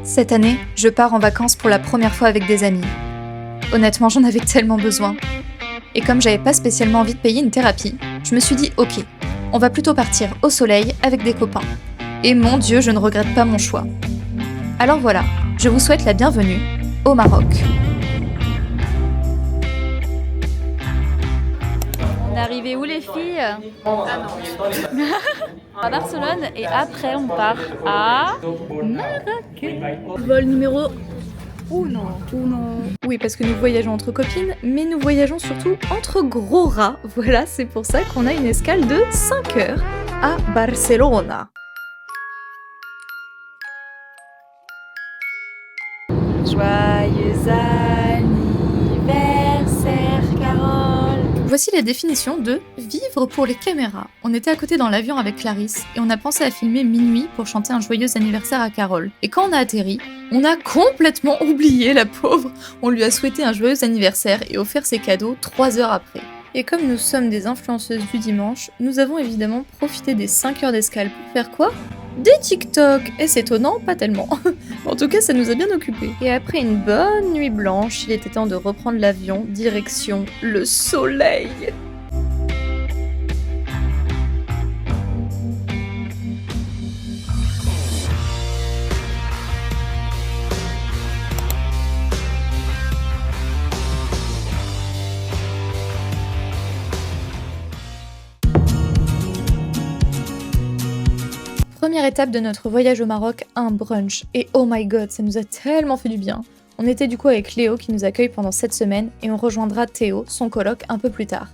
Cette année, je pars en vacances pour la première fois avec des amis. Honnêtement, j'en avais tellement besoin. Et comme j'avais pas spécialement envie de payer une thérapie, je me suis dit ok, on va plutôt partir au soleil avec des copains. Et mon Dieu, je ne regrette pas mon choix. Alors voilà, je vous souhaite la bienvenue au Maroc. On est arrivé où les filles? À Barcelone et après on part à Marrakech. Vol numéro 1. Oui, parce que nous voyageons entre copines, mais nous voyageons surtout entre gros rats. Voilà, c'est pour ça qu'on a une escale de 5 heures à Barcelone. Joyeux anniversaire Carole. Voici la définition de vivre pour les caméras. On était à côté dans l'avion avec Clarisse et on a pensé à filmer minuit pour chanter un joyeux anniversaire à Carole. Et quand on a atterri, on a complètement oublié la pauvre. On lui a souhaité un joyeux anniversaire et offert ses cadeaux 3 heures après. Et comme nous sommes des influenceuses du dimanche, nous avons évidemment profité des 5 heures d'escale pour faire quoi ? Des TikTok. Est-ce étonnant ? Pas tellement. En tout cas, ça nous a bien occupés. Et après une bonne nuit blanche, il était temps de reprendre l'avion, direction le soleil. Première étape de notre voyage au Maroc, un brunch. Et oh my god, ça nous a tellement fait du bien. On était du coup avec Léo qui nous accueille pendant cette semaine et on rejoindra Théo, son coloc, un peu plus tard.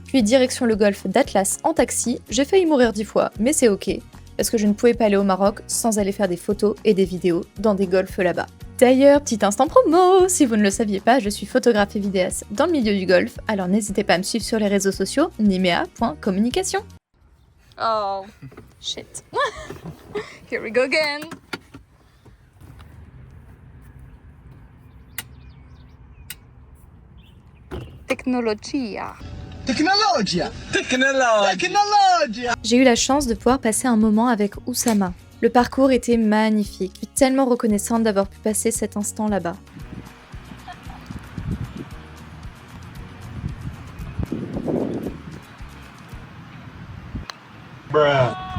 Puis direction le golfe d'Atlas en taxi, j'ai failli mourir 10 fois, mais c'est ok, parce que je ne pouvais pas aller au Maroc sans aller faire des photos et des vidéos dans des golfs là-bas. D'ailleurs, petit instant promo, si vous ne le saviez pas, je suis photographe et vidéaste dans le milieu du golf, alors n'hésitez pas à me suivre sur les réseaux sociaux, nimea.communication. Oh, shit. Here we go again. Technologia. J'ai eu la chance de pouvoir passer un moment avec Oussama. Le parcours était magnifique. Je suis tellement reconnaissante d'avoir pu passer cet instant là-bas.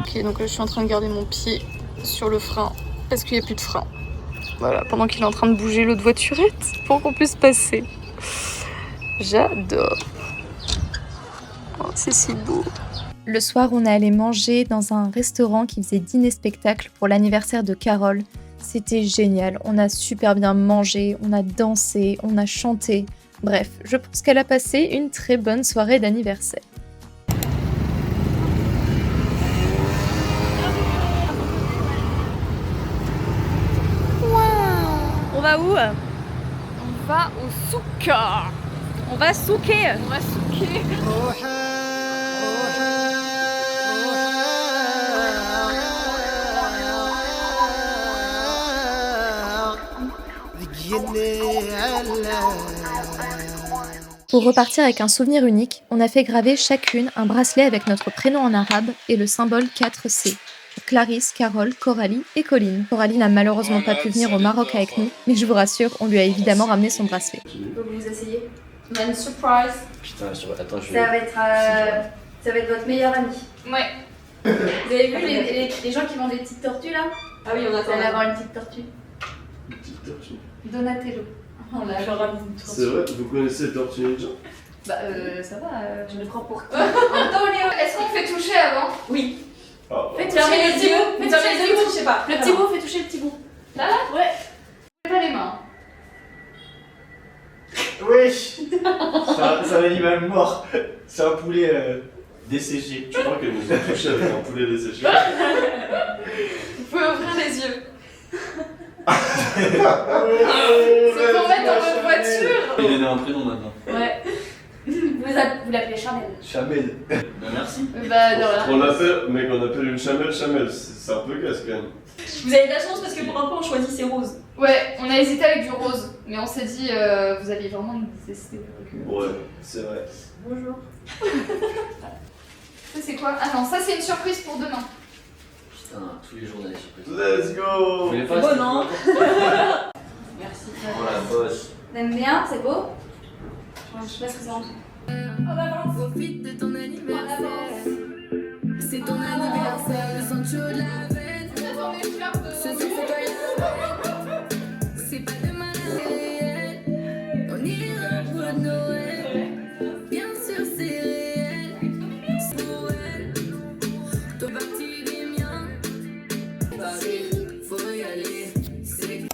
Ok, donc là je suis en train de garder mon pied sur le frein parce qu'il n'y a plus de frein. Voilà, pendant qu'il est en train de bouger l'autre voiturette pour qu'on puisse passer. J'adore. Oh, c'est si beau. Le soir, on est allé manger dans un restaurant qui faisait dîner-spectacle pour l'anniversaire de Carole. C'était génial. On a super bien mangé, on a dansé, on a chanté. Bref, je pense qu'elle a passé une très bonne soirée d'anniversaire. On va où? On va au souk. On va souker. On va souker. Pour repartir avec un souvenir unique, on a fait graver chacune un bracelet avec notre prénom en arabe et le symbole 4C. Clarisse, Carole, Coralie et Colline. Coralie n'a malheureusement pas pu venir au Maroc avec nous, mais je vous rassure, on lui a évidemment ramené son bracelet. Vous vous asseyez. On a une surprise. Putain, attends, je Ça va être votre meilleur ami. Ouais. Vous avez vu les gens qui vendent des petites tortues là? Ah oui, on Vous attend. allez avoir une petite tortue. Une petite tortue. Donatello. On l'a C'est vrai, vous connaissez Tortue Ninja? Bah ça va, je le prends pour qui? Antonio, est-ce qu'on fait toucher avant? Oui. Ah, Fais toucher Fermez le les petit yeux. bout. Fais toucher le petit bout. Je sais pas. Le petit bout, fais toucher le petit bout. Là? Ouais. Fais pas les mains. Oui. C'est un animal mort. C'est un poulet desséché. Je crois que nous avons touché avec un poulet desséché. Vous pouvez ouvrir les yeux. C'est C'est pour mettre dans votre voiture. Il est né un prénom maintenant. Ouais. Vous l'appelez Charmel. Chamel. Bah merci. Bah de rien. On appelle une chamelle chamelle. C'est un peu casse quand même. Vous avez de la chance parce que pour un peu on choisit ces roses. Ouais, on a hésité avec du rose, mais on s'est dit, vous alliez vraiment nous détester. Ouais, c'est vrai. Bonjour. Ça c'est quoi? Ah non, ça c'est une surprise pour demain. Putain, tous les jours d'aller sur Petit. Let's go. Vous voulez pas C'est beau, non? Merci. Oh la bosse. T'aimes bien? C'est beau? Je sais pas ce que c'est en dessous. On avance. Profite de ton anniversaire. C'est ton anniversaire, le sang chaud de la veine. Ce soir, c'est toi la veine. C'est pas demain, c'est réel. On ira pour Noël. Bien sûr, c'est réel. C'est Noël. Toi, partie des miens. Paris, faut y aller. C'est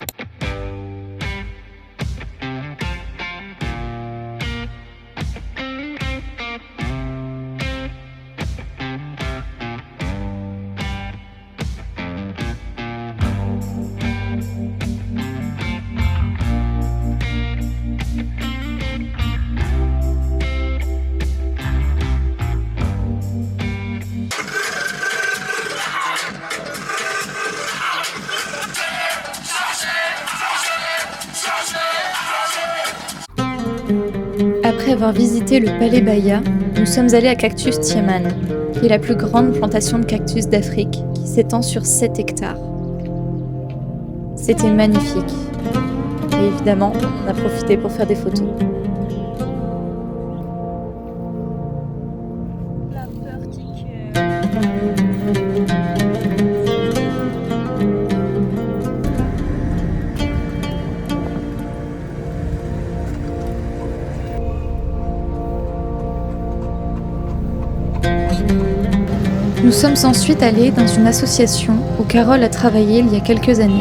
Après avoir visité le palais Baïa, nous sommes allés à Cactus Tiemann, qui est la plus grande plantation de cactus d'Afrique, qui s'étend sur 7 hectares. C'était magnifique. Et évidemment, on a profité pour faire des photos. La verticale. Nous sommes ensuite allés dans une association où Carole a travaillé il y a quelques années.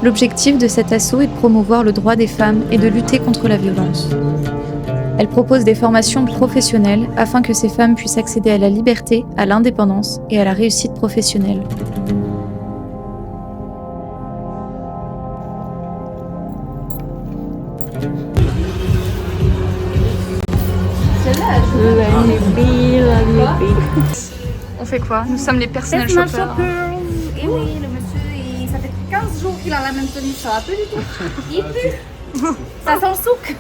L'objectif de cet assaut est de promouvoir le droit des femmes et de lutter contre la violence. Elle propose des formations professionnelles afin que ces femmes puissent accéder à la liberté, à l'indépendance et à la réussite professionnelle. On fait quoi? Nous sommes les personnel Personal shoppers. shopper. Et oui, le monsieur, ça fait 15 jours qu'il a la même tenue, ça va plus du tout. Il pue. Ça sent le souk.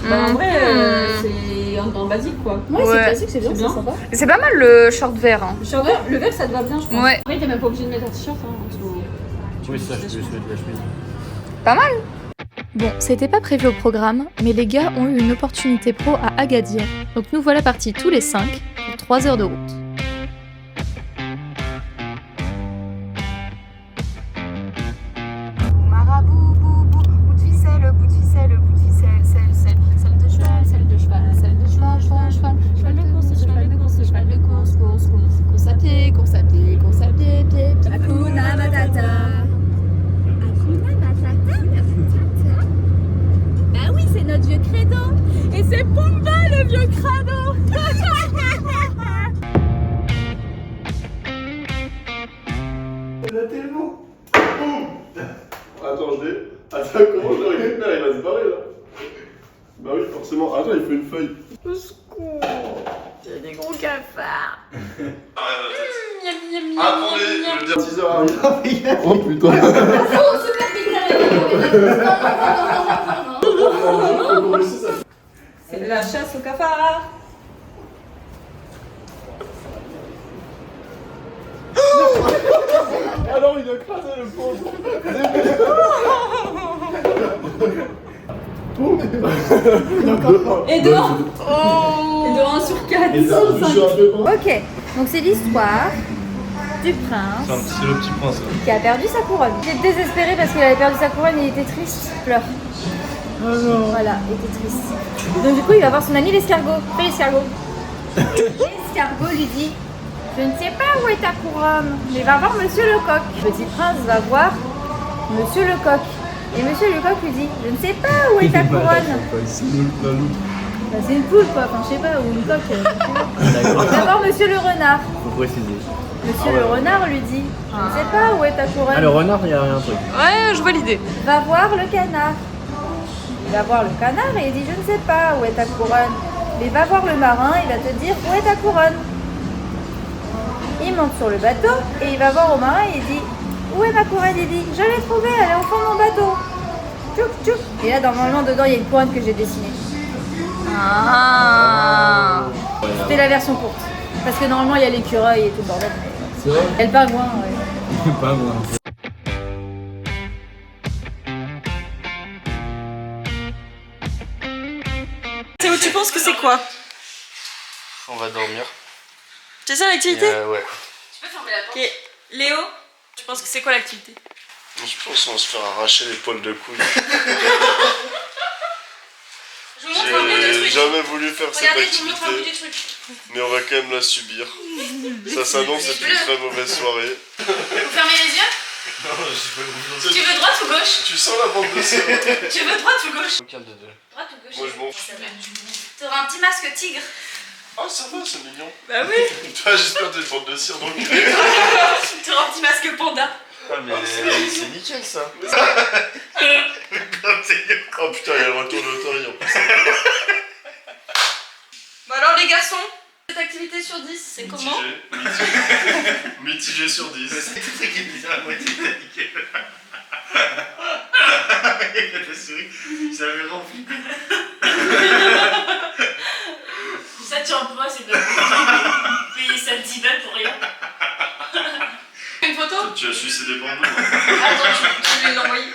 En vrai, c'est un basique quoi. Ouais, Ouais. c'est classique, c'est bien, C'est bien. c'est sympa. C'est pas mal le short vert. Hein. Le vert, ça te va bien, je pense. Ouais. Après, t'es même pas obligé de mettre un t-shirt. Hein, en dessous. Oui, ça, je peux mettre la chemise. Pas mal. Bon, c'était pas prévu au programme, mais les gars ont eu une opportunité pro à Agadir, donc nous voilà partis tous les 5 pour 3 heures de route. Marabout, bout de ficelle, bout de ficelle, bout de ficelle, selle de cheval, selle de cheval, selle de cheval, cheval de course, cheval de course, cheval de course, course à pied, course à pied, course à pied, pied, pied. Hakuna Matata. Hakuna Matata. Bah oui, c'est notre vieux credo. Et c'est Pumba le vieux crado. Il y en a tellement. Boum. Attends, Attends, comment je le récupère? Il va se barrer là. Bah oui, forcément. Attends, il faut une feuille. J'ai des gros cafards. Attendez, je veux dire teaser arrive. Oh putain. C'est la chasse au cafard. Alors il a écrasé le pauvre. Et dehors. Et dehors 1 sur 4. Et ça, je suis un peu pas. Ok, donc c'est l'histoire du prince C'est le petit prince. qui a perdu sa couronne. Il était désespéré parce qu'il avait perdu sa couronne, il était triste, il pleure. Voilà, il était triste. Donc du coup, il va voir son ami l'escargot. Fais l'escargot. L'escargot lui dit: je ne sais pas où est ta couronne, mais va voir Monsieur Lecoq. Le petit prince va voir Monsieur Lecoq. Et Monsieur Lecoq lui dit: je ne sais pas où est ta couronne. Bah, c'est une poule quoi, enfin je sais pas, ou une coque. Va voir Monsieur le renard. Faut préciser. Monsieur le renard lui dit: je ne sais pas où est ta couronne. Ah, le renard, il y a rien un truc. Ouais, je vois l'idée. Va voir le canard. Il va voir le canard et il dit: je ne sais pas où est ta couronne. Mais va voir le marin, il va te dire où est ta couronne. Il monte sur le bateau et il va voir au marin et il dit: où est ma couronne? Il dit: je l'ai trouvée, elle est au fond de mon bateau. Tchouk tchouk. Et là normalement dedans il y a une couronne que j'ai dessinée. Ah. C'était la version courte. Parce que normalement il y a l'écureuil et tout le bordel. C'est vrai? Elle part loin, ouais. Pas moi. Théo, tu penses que c'est quoi? On va dormir. C'est ça l'activité? Ouais. Tu peux fermer la porte? Ok. Léo, tu penses que c'est quoi l'activité? Je pense qu'on va se faire arracher les poils de couilles. Je vous montre un peu de J'ai trucs. jamais voulu faire cette Regardez, je vous montre un peu activité, du truc. mais on va quand même la subir. Ça s'annonce être une très mauvaise soirée. Vous fermez les yeux? Non, j'ai pas confiance. Tu veux droite ou gauche? Tu sens la bande de cire? Tu veux droite ou gauche? Aucun des deux. Droite ou gauche? Moi je m'en fous. Ça va. T'auras un petit masque tigre. Ah ça va, c'est mignon. Bah oui. Toi j'espère que t'as une bande de cire dans le cul. T'auras un petit masque panda. Ah mais c'est nickel ça. Oh putain, il y a le retour de l'autorité en plus. Bon alors les garçons, cette activité sur 10, c'est comment? Mitigé sur 10. C'est tout ça qui est bizarre à moitié nickel. La souris, ça avait rempli. Ça tient pas, c'est de la payer ça 10 balles pour rien. Une photo? Tu as sucé des bambous. Attends, je vais l'envoyer.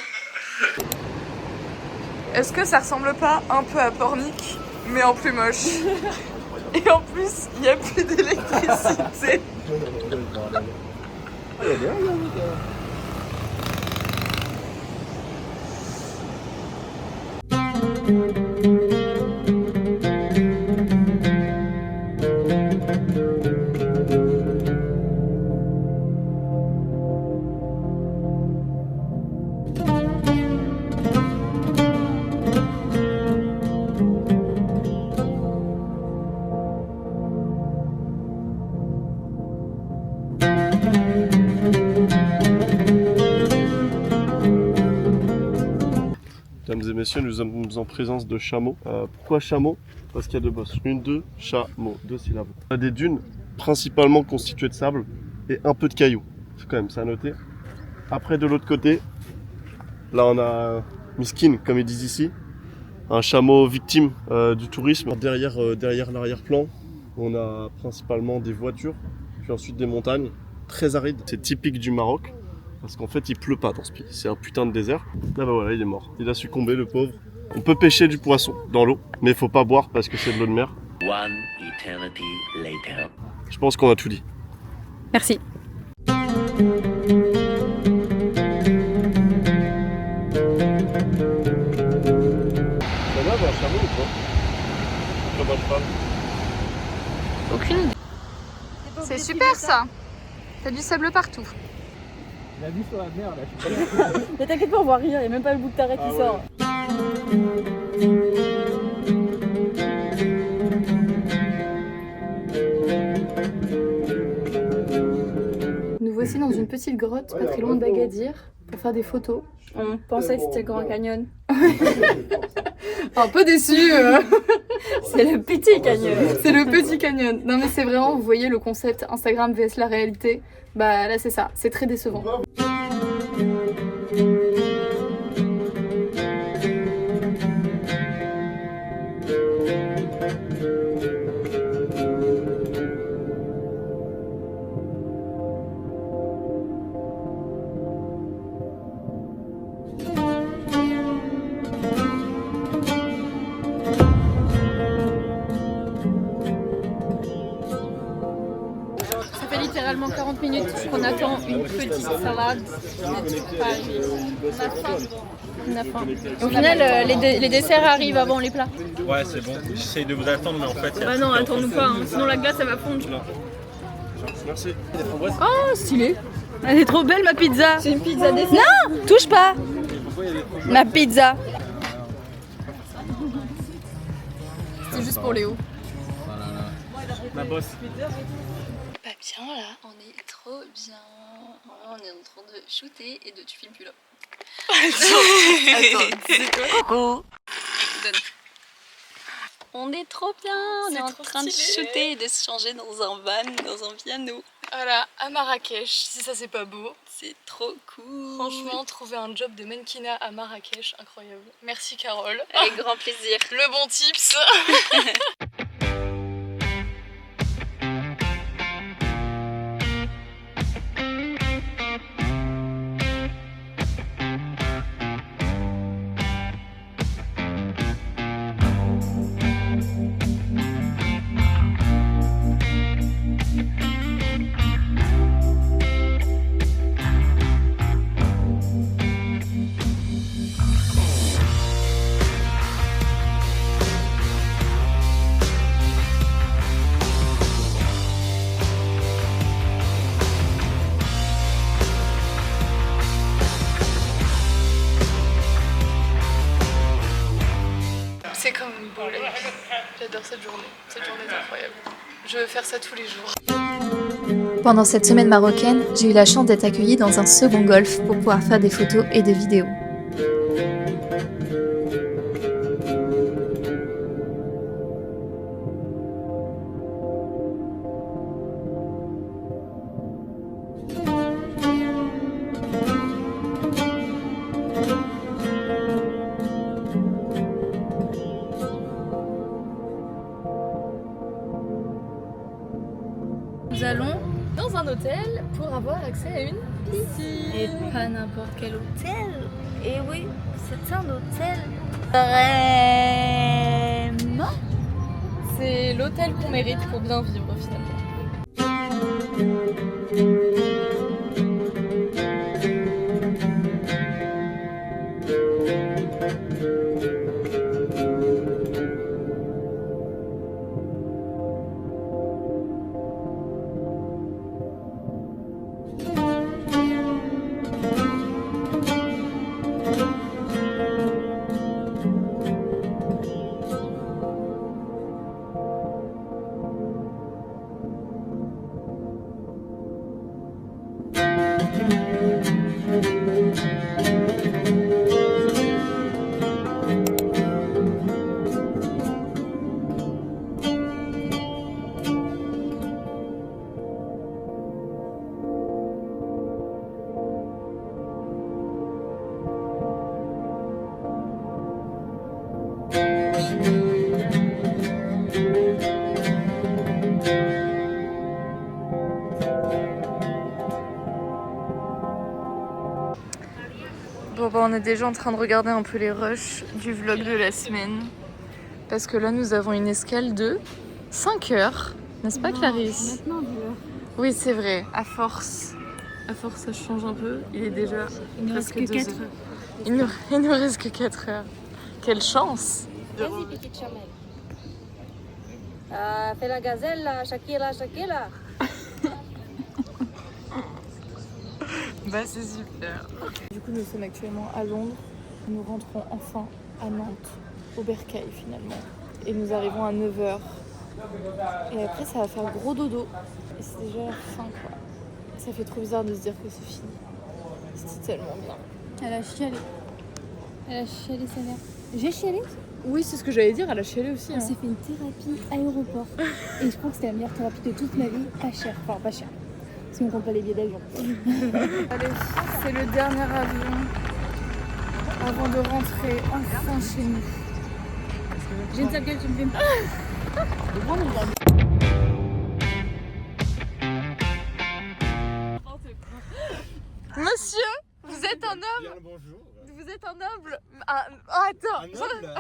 Est-ce que ça ressemble pas un peu à Pornic, mais en plus moche? Et en plus, il n'y a plus d'électricité. Mesdames et messieurs, nous sommes en présence de chameaux. Pourquoi chameaux? Parce qu'il y a deux bosses. Une, deux, chameaux, 2 syllabes. On a des dunes principalement constituées de sable et un peu de cailloux. C'est quand même ça à noter. Après de l'autre côté, là on a Miskin, comme ils disent ici. Un chameau victime du tourisme. Derrière l'arrière-plan, on a principalement des voitures, puis ensuite des montagnes très arides. C'est typique du Maroc. Parce qu'en fait il pleut pas dans ce pays, c'est un putain de désert. Là bah voilà, il est mort, il a succombé le pauvre. On peut pêcher du poisson dans l'eau, mais il faut pas boire parce que c'est de l'eau de mer. One eternity later. Je pense qu'on a tout dit. Merci. Ça va, un chameau ou pas? Comme un cheval. Aucune idée. C'est super ça. T'as du sable partout. La vue sur la mer là, je suis pas là. Mais t'inquiète pas, on voit rien, il n'y a même pas le bout de taré qui sort. Nous voici dans une petite grotte pas très loin d'Agadir pour faire des photos. On pensait que c'était le Grand Canyon. Un peu déçu. C'est le petit canyon. C'est le petit canyon. Non mais c'est vraiment, vous voyez le concept Instagram vs la réalité. Bah là c'est ça, c'est très décevant. Ça fait littéralement 40 minutes qu'on attend une petite salade. On a faim. Au final, les desserts arrivent avant les plats. Ouais, c'est bon. J'essaye de vous attendre, mais en fait, il y a... Bah non, attends-nous pas, hein, sinon la glace elle va fondre. Merci. Oh, stylé. Elle est trop belle ma pizza. C'est une pizza dessert. Non, touche pas. Ma pizza. C'est juste pour Léo. Ma bosse. Pas bien là, on est trop bien. On est en train de shooter et de tu filmes plus là. Attends, c'est quoi? Coucou. Donne. On est trop bien, on est en trop train de stylé. shooter et de se changer dans un van, dans un piano. Voilà, à Marrakech, si ça c'est pas beau. C'est trop cool. Franchement, trouver un job de mannequinat à Marrakech, incroyable. Merci Carole. Avec grand plaisir. Le bon tips. J'adore cette journée. Cette journée est incroyable. Je veux faire ça tous les jours. Pendant cette semaine marocaine, j'ai eu la chance d'être accueillie dans un second golf pour pouvoir faire des photos et des vidéos. Nous allons dans un hôtel pour avoir accès à une piscine. Et pas n'importe quel hôtel. Et oui, c'est un hôtel vraiment. C'est l'hôtel qu'on mérite pour bien vivre finalement. Bon bah on est déjà en train de regarder un peu les rushs du vlog de la semaine. Parce que là nous avons une escale de 5 heures. N'est-ce pas Clarisse? Maintenant, Oui c'est vrai, à force ça change un peu. Il est déjà presque 2 heures. Il nous reste que 4 heures. Quelle chance! Vas-y, petite Chamel. Fais la gazelle là, Shakira, Shakira. Bah c'est super. Du coup nous sommes actuellement à Londres. Nous rentrons enfin à Nantes, au Bercail finalement. Et nous arrivons à 9h. Et après ça va faire gros dodo. Et c'est déjà la fin quoi. Ça fait trop bizarre de se dire que c'est fini. C'était tellement bien. Elle a chialé. Elle a chialé sa mère. J'ai chialé. Oui c'est ce que j'allais dire, elle a chialé aussi. On s'est fait une thérapie aéroport. Et je crois que c'était la meilleure thérapie de toute ma vie. Pas cher. Enfin pas cher. Si on compte pas les billets d'avion. Allez, c'est le dernier avion avant de rentrer enfin chez nous. J'ai une sale gueule, tu me fais. Monsieur, vous êtes un homme. Bien le bonjour. Vous êtes un noble. Attends. Un noble.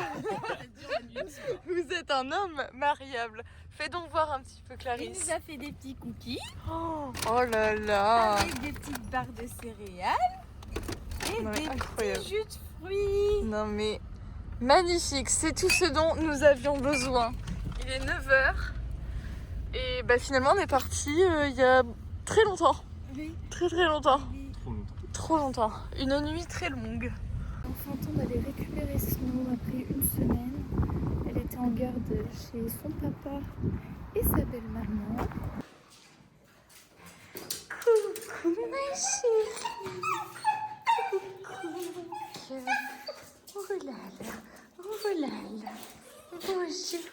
Vous êtes un homme mariable. Fais donc voir un petit peu Il Clarisse. nous a fait des petits cookies Oh là là. avec des petites barres de céréales et Non, mais des incroyable. petits jus de fruits. Non mais magnifique, c'est tout ce dont nous avions besoin. Il est 9h et bah finalement on est parti il y a très longtemps. Oui. Très longtemps. Oui. Trop longtemps. Une nuit très longue. Enfin, temps d'aller récupérer Snow après une semaine. Elle était en garde chez son papa et sa belle-maman. Coucou ma chérie. Coucou. Oh là là. Oh là là.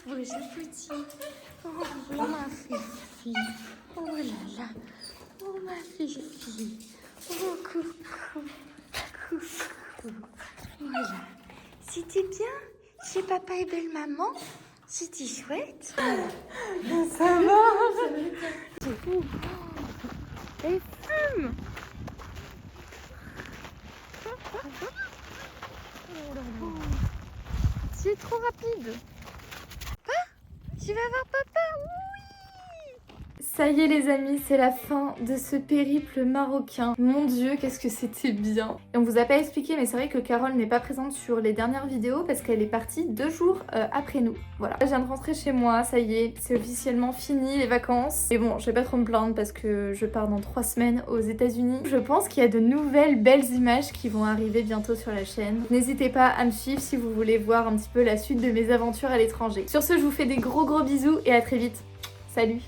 Bonjour petit. Oh ma fille. Oh là là. Oh ma fille. Oh coucou. Coucou. Voilà. C'était bien chez papa et belle-maman. C'était chouette. Ça va. C'est fou. Elle fume. C'est trop rapide. Papa, tu vas voir papa? Oui. Ça y est les amis, c'est la fin de ce périple marocain. Mon dieu, qu'est-ce que c'était bien. Et on vous a pas expliqué, mais c'est vrai que Carole n'est pas présente sur les dernières vidéos parce qu'elle est partie 2 jours après nous. Voilà. Je viens de rentrer chez moi, ça y est, c'est officiellement fini les vacances. Et bon, je vais pas trop me plaindre parce que je pars dans 3 semaines aux États-Unis. Je pense qu'il y a de nouvelles belles images qui vont arriver bientôt sur la chaîne. N'hésitez pas à me suivre si vous voulez voir un petit peu la suite de mes aventures à l'étranger. Sur ce, je vous fais des gros bisous et à très vite. Salut!